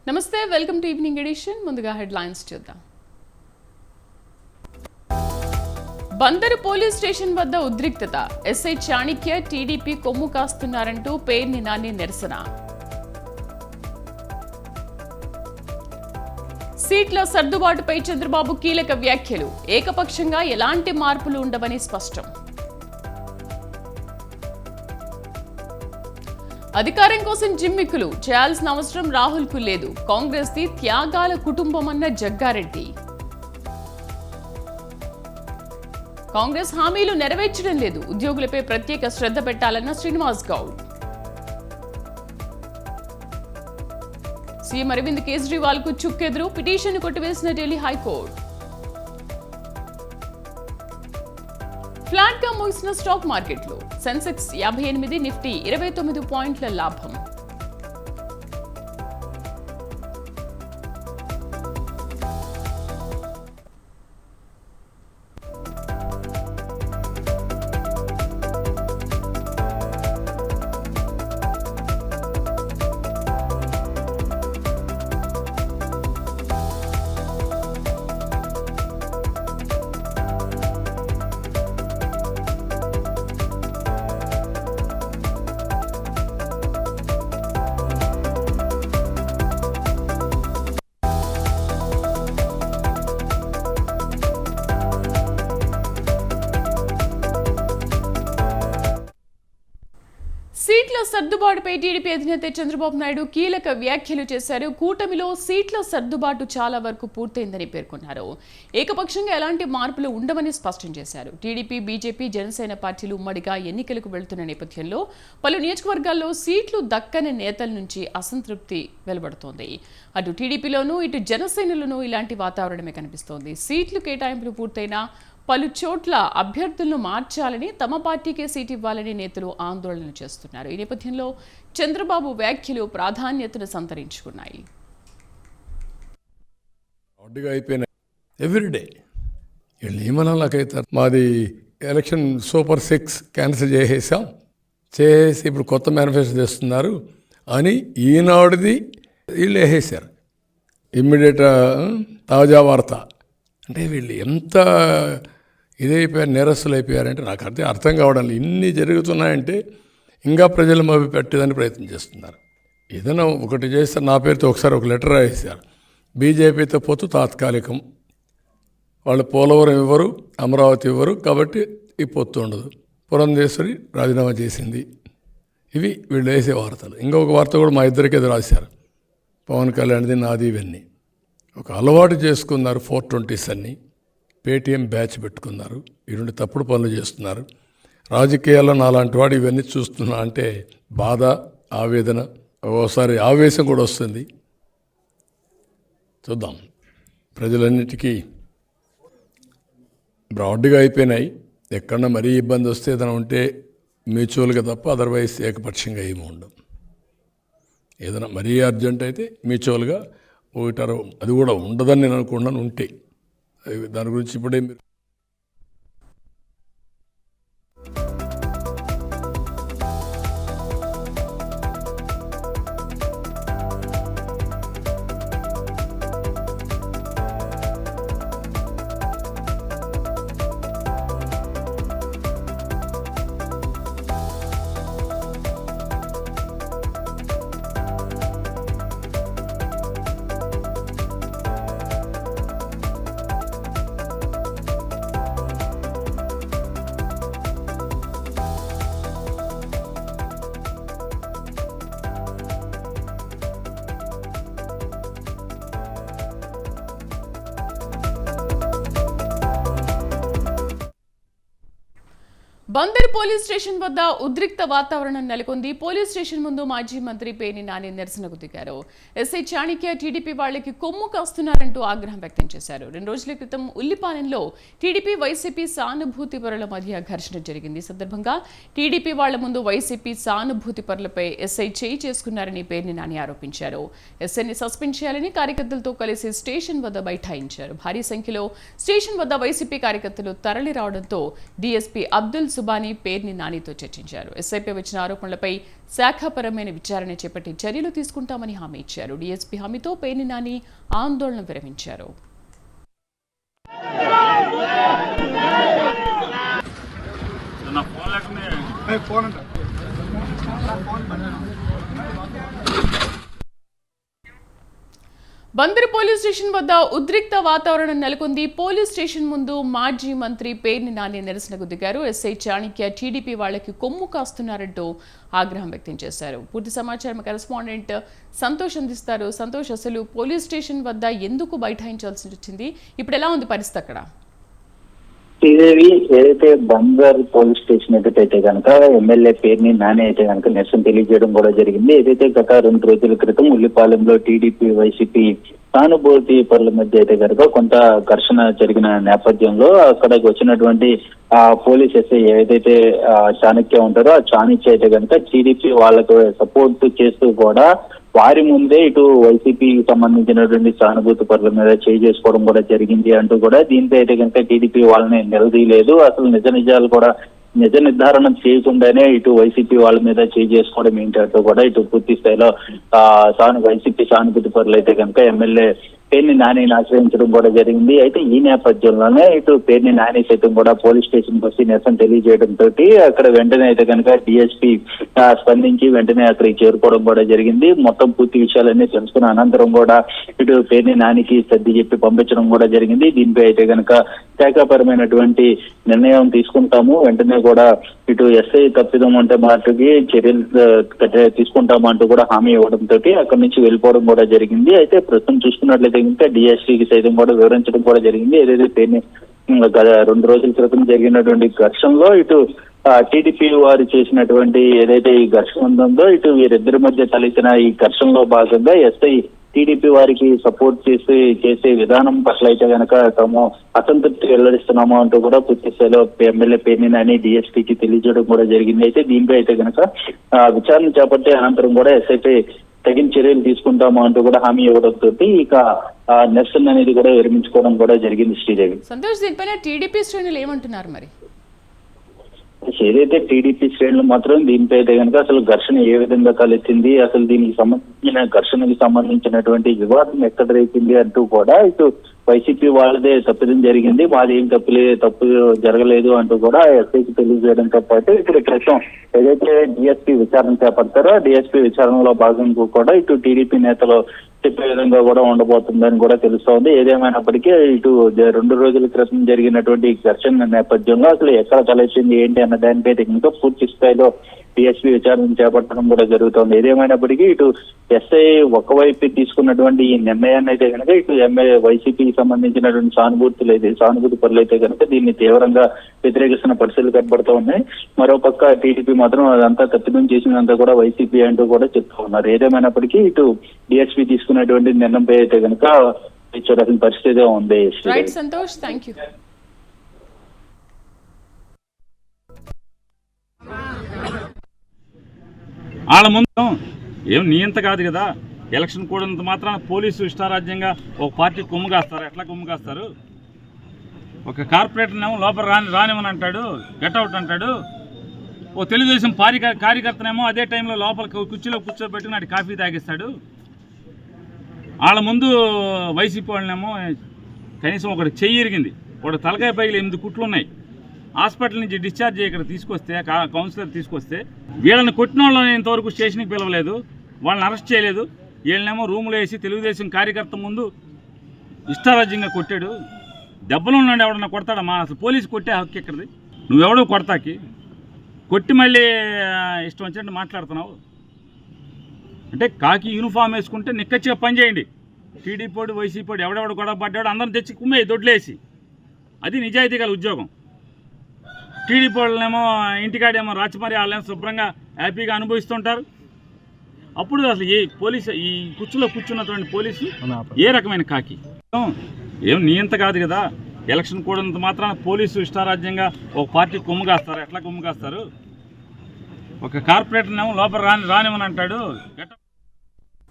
నమస్తే, welcome to evening edition. ముందుగా headlines చూద్దాం. బందరు పోలీస్ స్టేషన్ వద్ద ఉద్రిక్తత. ఎస్ఐ చాణిక్య టీడీపీ కొమ్ము కాస్తున్నారంటూ పేర్ని నాని నిరసన. సీట్ల సర్దుబాటుపై చంద్రబాబు కీలక వ్యాఖ్యలు. ఏకపక్షంగా ఎలాంటి మార్పులు ఉండవని స్పష్టం. అధికారం కోసం జిమ్మిక్కులు చేయాల్సిన అవసరం రాహుల్కు లేదు. కాంగ్రెస్ ది త్యాగాల కుటుంబమన్న జగ్గారెడ్డి. కాంగ్రెస్ హామీలు నెరవేర్చడం లేదు. ఉద్యోగులపై ప్రత్యేక శ్రద్ధ పెట్టాలన్న శ్రీనివాస్ గౌడ్. సీఎం అరవింద్ కేజ్రీవాల్ కు చుక్కెదురు. పిటిషన్ కొట్టివేసిన ఢిల్లీ హైకోర్టు. ఫ్లాట్ గా ముగిసిన స్టాక్ మార్కెట్లు. సెన్సెక్స్ 58, నిఫ్టీ 29 పాయింట్ల లాభం. సీట్ల సర్దుబాటుపై టీడీపీ అధినేత చంద్రబాబు నాయుడు కీలక వ్యాఖ్యలు చేశారు. కూటమిలో సీట్ల సర్దుబాటు చాలా వరకు పూర్తయిందని పేర్కొన్నారు. ఏకపక్షంగా ఎలాంటి మార్పులు ఉండవని స్పష్టం చేశారు. టీడీపీ, బీజేపీ, జనసేన పార్టీలు ఉమ్మడిగా ఎన్నికలకు వెళ్తున్న నేపథ్యంలో పలు నియోజకవర్గాల్లో సీట్లు దక్కని నేతల నుంచి అసంతృప్తి వెలువడుతోంది. అటు టీడీపీలోనూ ఇటు జనసేనలోనూ ఇలాంటి వాతావరణమే కనిపిస్తోంది. సీట్లు కేటాయింపులు పూర్తయినా పలు చోట్ల అభ్యర్థులను మార్చాలని, తమ పార్టీకే సీటు ఇవ్వాలని నేతలు ఆందోళన చేస్తున్నారు. ఈ నేపథ్యంలో చంద్రబాబు వ్యాఖ్యలు ప్రాధాన్యతను సంతరించుకున్నాయి. ఎవ్రీడే వీళ్ళు ఏమనాకైతారు. మాది ఎలక్షన్ సూపర్ 6 క్యాన్సిల్ చేసి ఇప్పుడు కొత్త మేనిఫెస్టో చేస్తున్నారు అని ఈనాడుది వీళ్ళు వేసేసారు. ఇమ్మీడియట్ తాజా వార్త అంటే వీళ్ళు ఎంత ఇదైపోయారు, నిరస్సులు అయిపోయారంటే నాకు అర్థం కావడం లేదు. ఇన్ని జరుగుతున్నాయంటే ఇంకా ప్రజలు మభ్య పెట్టేదని ప్రయత్నం చేస్తున్నారు. ఏదైనా ఒకటి చేస్తే నా పేరుతో ఒకసారి ఒక లెటర్ రాసేశారు. బీజేపీతో పొత్తు తాత్కాలికం, వాళ్ళు పోలవరం ఇవ్వరు, అమరావతి ఇవ్వరు, కాబట్టి ఈ పొత్తు ఉండదు. పురంధేశ్వరి రాజీనామా చేసింది. ఇవి వీళ్ళు వేసే వార్తలు. ఇంకొక వార్త కూడా మా ఇద్దరికి రాశారు. పవన్ కళ్యాణ్ది, నాది, ఇవన్నీ ఒక అలవాటు చేసుకున్నారు. 420s అన్నీ పేటీఎం బ్యాచ్ పెట్టుకున్నారు. ఈ రెండు తప్పుడు పనులు చేస్తున్నారు. రాజకీయాల్లో నాలాంటి వాడు ఇవన్నీ చూస్తున్నా అంటే బాధ, ఆవేదన, ఒకసారి ఆవేశం కూడా వస్తుంది. చూద్దాం. ప్రజలన్నిటికీ బ్రాడ్గా అయిపోయినాయి. ఎక్కడన్నా మరీ ఇబ్బంది వస్తే ఏదైనా ఉంటే మ్యూచువల్గా తప్ప అదర్వైజ్ ఏకపక్షంగా ఏమి ఉండవు. ఏదైనా మరీ అర్జెంట్ అయితే మ్యూచువల్గా ఒకటారు, అది కూడా ఉండదని నేను అనుకున్నాను. ఉంటే దాని గురించి ఇప్పుడే మీరు బందర్ పోలీస్ స్టేషన్ వద్ద ఉద్రిక్త వాతావరణం నెలకొంది. పోలీస్ స్టేషన్ ముందు మాజీ మంత్రి పేర్ని నాని నిరసనకు దిగారు. ఎస్ఐ చాణిక్య టీడీపీ వాళ్లకి కొమ్ము కాస్తున్నారంటూ ఆగ్రహం వ్యక్తం చేశారు. 2 రోజుల క్రితం ఉల్లిపాలెంలో టీడీపీ, వైసీపీ సానుభూతి పరుల మధ్య ఘర్షణ జరిగింది. ఈ సందర్భంగా టీడీపీ వాళ్ల ముందు వైసీపీ సానుభూతి పరులపై ఎస్ఐ చేయి చేసుకున్నారని పేర్ని నాని ఆరోపించారు. ఎస్ఐని సస్పెండ్ చేయాలని కార్యకర్తలతో కలిసి స్టేషన్ వద్ద బైఠాయించారు. భారీ సంఖ్యలో స్టేషన్ వద్ద వైసీపీ కార్యకర్తలు తరలి రావడంతో డీఎస్పీ అబ్దుల్ సుబాని పేర్ని నానితో చర్చించారు. ఎస్ఐపై వచ్చిన ఆరోపణలపై శాఖాపరమైన విచారణ చేపట్టి చర్యలు తీసుకుంటామని హామీ ఇచ్చారు. డీఎస్పీ హామీతో పేర్ని నాని ఆందోళన విరమించారు. బందరు పోలీస్ స్టేషన్ వద్ద ఉద్రిక్త వాతావరణం నెలకొంది. పోలీస్ స్టేషన్ ముందు మాజీ మంత్రి పేర్ని నాని నిరసనకు దిగారు. ఎస్ఐ చాణక్య టీడీపీ వాళ్లకి కొమ్ము కాస్తున్నారంటూ ఆగ్రహం వ్యక్తం చేశారు. పూర్తి సమాచారం కరెస్పాండెంట్ సంతోష్ అందిస్తారు. సంతోష్, అసలు పోలీస్ స్టేషన్ వద్ద ఎందుకు బైఠాయించాల్సి వచ్చింది? ఇప్పుడు ఎలా ఉంది పరిస్థితి అక్కడ? శ్రీదేవి, ఏదైతే బందర్ పోలీస్ స్టేషన్ అయితే కనుక ఎమ్మెల్యే పేర్ని నాని అయితే కనుక నిరసన తెలియజేయడం కూడా జరిగింది. ఏదైతే గత 2 రోజుల క్రితం ఉల్లిపాలెంలో టీడీపీ వైసీపీ సానుభూతి పరుల మధ్య అయితే కనుక కొంత ఘర్షణ జరిగిన నేపథ్యంలో అక్కడికి వచ్చినటువంటి పోలీస్ ఎస్ఐ ఏదైతే చాణక్య ఉంటారో ఆ చాణక్య అయితే కనుక టీడీపీ వాళ్ళకు సపోర్ట్ చేస్తూ కూడా వారి ముందే ఇటు వైసీపీకి సంబంధించినటువంటి సానుభూతి పరుల మీద చేసుకోవడం కూడా జరిగింది అంటూ కూడా దీంతో అయితే కనుక టీడీపీ వాళ్ళని నిలదీయలేదు. అసలు నిజాలు కూడా నిజ నిర్ధారణ చేయకుండానే ఇటు వైసీపీ వాళ్ళ మీద చేసుకోవడం ఏంటంటూ కూడా ఇటు పూర్తి స్థాయిలో వైసీపీ సానుభూతి పరులు అయితే కనుక ఎమ్మెల్యే పేర్ని నానిని ఆశ్రయించడం కూడా జరిగింది. అయితే ఈ నేపథ్యంలోనే ఇటు పేర్ని నాని సైతం కూడా పోలీస్ స్టేషన్ వచ్చి నిరసన తెలియజేయడంతో అక్కడ వెంటనే అయితే కనుక డిఎస్పీ స్పందించి వెంటనే అక్కడికి చేరుకోవడం కూడా జరిగింది. మొత్తం పూర్తి విషయాలన్నీ తెలుసుకున్న అనంతరం కూడా ఇటు పేర్ని నానికి సర్ది చెప్పి పంపించడం కూడా జరిగింది. దీనిపై అయితే కనుక శాఖాపరమైనటువంటి నిర్ణయం తీసుకుంటాము, వెంటనే కూడా ఇటు ఎస్ఐ తప్పిదం అంటే మాటకి చర్యలు తీసుకుంటాము అంటూ కూడా హామీ ఇవ్వడంతో అక్కడి నుంచి వెళ్ళిపోవడం కూడా జరిగింది. అయితే ప్రస్తుతం చూసుకున్నట్లయితే ఇంకా డిఎస్పీకి సైతం కూడా వివరించడం కూడా జరిగింది. ఏదైతే పేర్ని 2 రోజుల క్రితం జరిగినటువంటి ఘర్షణలో ఇటు టీడీపీ వారు చేసినటువంటి ఏదైతే ఈ ఘర్షణ ఉందో ఇటు వీరిద్దరి మధ్య తలెత్తిన ఈ ఘర్షణలో భాగంగా ఎస్ఐ టీడీపీ వారికి సపోర్ట్ చేసే విధానం పట్ల అయితే కనుక తాము అసంతృప్తి వెల్లడిస్తున్నాము అంటూ కూడా పూర్తి స్థాయిలో ఎమ్మెల్యే పేర్ని నాని డిఎస్పీకి తెలియజేయడం కూడా జరిగింది. అయితే దీనిపై అయితే కనుక విచారణ చేపట్టే అనంతరం కూడా ఎస్ఐపై తగిన చర్యలు తీసుకుంటాము అంటూ కూడా హామీ ఇవ్వడంతో ఇక నిరసన అనేది కూడా విరమించుకోవడం కూడా జరిగింది. శ్రీదేవి, సంతోష్, దీనిపైన టీడీపీ శ్రేణులు ఏమంటున్నారు మరి? ఏదైతే టీడీపీ శ్రేణులు మాత్రం దీనిపై అయితే కనుక అసలు ఘర్షణ ఏ విధంగా తలెత్తింది, అసలు దీనికి సంబంధించిన ఘర్షణకి సంబంధించినటువంటి వివాదం ఎక్కడ రేపింది అంటూ కూడా ఇటు వైసీపీ వాళ్ళదే తప్పిదం జరిగింది, మాది ఏం తప్పు జరగలేదు అంటూ కూడా ఎస్ఐకి తెలియజేయడంతో పాటు ఇప్పుడు ప్రస్తుతం ఏదైతే డిఎస్పీ విచారణ చేపడతారో డిఎస్పీ విచారణలో భాగంగా కూడా ఇటు టీడీపీ నేతలు చెప్పే విధంగా కూడా ఉండబోతుందని కూడా తెలుస్తోంది. ఏదేమైనప్పటికీ ఇటు 2 రోజుల క్రితం జరిగినటువంటి ఘర్షణ నేపథ్యంలో అసలు ఎక్కడ తలెత్తింది ఏంటి అన్న దానిపై ఇంకా పూర్తి స్థాయిలో డిఎస్పీ విచారణ చేపట్టడం కూడా జరుగుతోంది. ఏదేమైనప్పటికీ ఇటు ఎస్ఐ ఒకవైపు తీసుకున్నటువంటి ఈ నిర్ణయాన్ని అయితే కనుక ఇటు వైసీపీకి సంబంధించినటువంటి సానుభూతి పరులు అయితే కనుక దీన్ని తీవ్రంగా వ్యతిరేకిస్తున్న పరిస్థితులు కనబడుతూ ఉన్నాయి. మరోపక్క టీడీపీ మాత్రం అదంతా తప్పిదం చేసినంతా కూడా వైసీపీ అంటూ కూడా చెప్తూ ఉన్నారు. ఏదేమైనప్పటికీ ఇటు డిఎస్పీ తీసుకున్నటువంటి నిర్ణయంపై అయితే కనుక చూడాల్సిన పరిస్థితి ఉంది. Santosh, thank you. వాళ్ళ ముందు ఏం నియంత కాదు కదా, ఎలక్షన్ కూడినంత మాత్రాన పోలీసు ఇష్టారాజ్యంగా ఒక పార్టీ కొమ్ము కాస్తారు. ఎట్లా కొమ్ము కాస్తారు? ఒక కార్పొరేటర్నేమో లోపల రానివని అంటాడు, గెట్అవుట్ అంటాడు. ఓ తెలుగుదేశం కార్యకర్తనేమో అదే టైంలో లోపల కుర్చీలో కూర్చోబెట్టి నాటి కాఫీ తాగిస్తాడు. వాళ్ళ ముందు వైసీపీ వాళ్ళనేమో కనీసం ఒకటి చెయ్యి ఇరిగింది, ఒకటి తలకాయ పైకి 8 కుట్లు ఉన్నాయి. హాస్పిటల్ నుంచి డిశ్చార్జ్ అయ్యి ఇక్కడ తీసుకొస్తే కౌన్సిలర్ తీసుకొస్తే వీళ్ళని కొట్టిన వాళ్ళని ఇంతవరకు స్టేషన్కి పిలవలేదు, వాళ్ళని అరెస్ట్ చేయలేదు. వీళ్ళనేమో రూములో వేసి తెలుగుదేశం కార్యకర్త ముందు ఇష్టారాజ్యంగా కొట్టాడు. దెబ్బలు ఉన్నాడు, ఎవడన్నా కొడతాడా? అసలు పోలీసు కొట్టే హక్కు ఎక్కడిది? నువ్వెవడో కొడతాకి కొట్టి మళ్ళీ ఇష్టం వచ్చినట్టు మాట్లాడుతున్నావు అంటే కాకి యూనిఫామ్ వేసుకుంటే నిక్కచ్చిగా పనిచేయండి. టీడీపీ వైసీపీ ఎవడెవడు గొడవ పడ్డాడు అందరం తెచ్చి కుమ్మే దొడ్లేసి, అది నిజాయితీ గల ఉద్యోగం. టీడీపీ వాళ్ళనేమో ఇంటికాడేమో రాచమరి వాళ్ళేమో శుభ్రంగా హ్యాపీగా అనుభవిస్తుంటారు. అప్పుడు అసలు ఈ కుర్చీలో కూర్చున్నటువంటి పోలీసు ఏ రకమైన కాకి? ఏం నియంత కాదు కదా, ఎలక్షన్ కూడినంత మాత్రాన పోలీసు ఇష్టారాజ్యంగా ఒక పార్టీ కొమ్ము కాస్తారు. ఎట్లా కొమ్ము కాస్తారు? ఒక కార్పొరేటర్నేమో లోపల రానివని అంటాడు.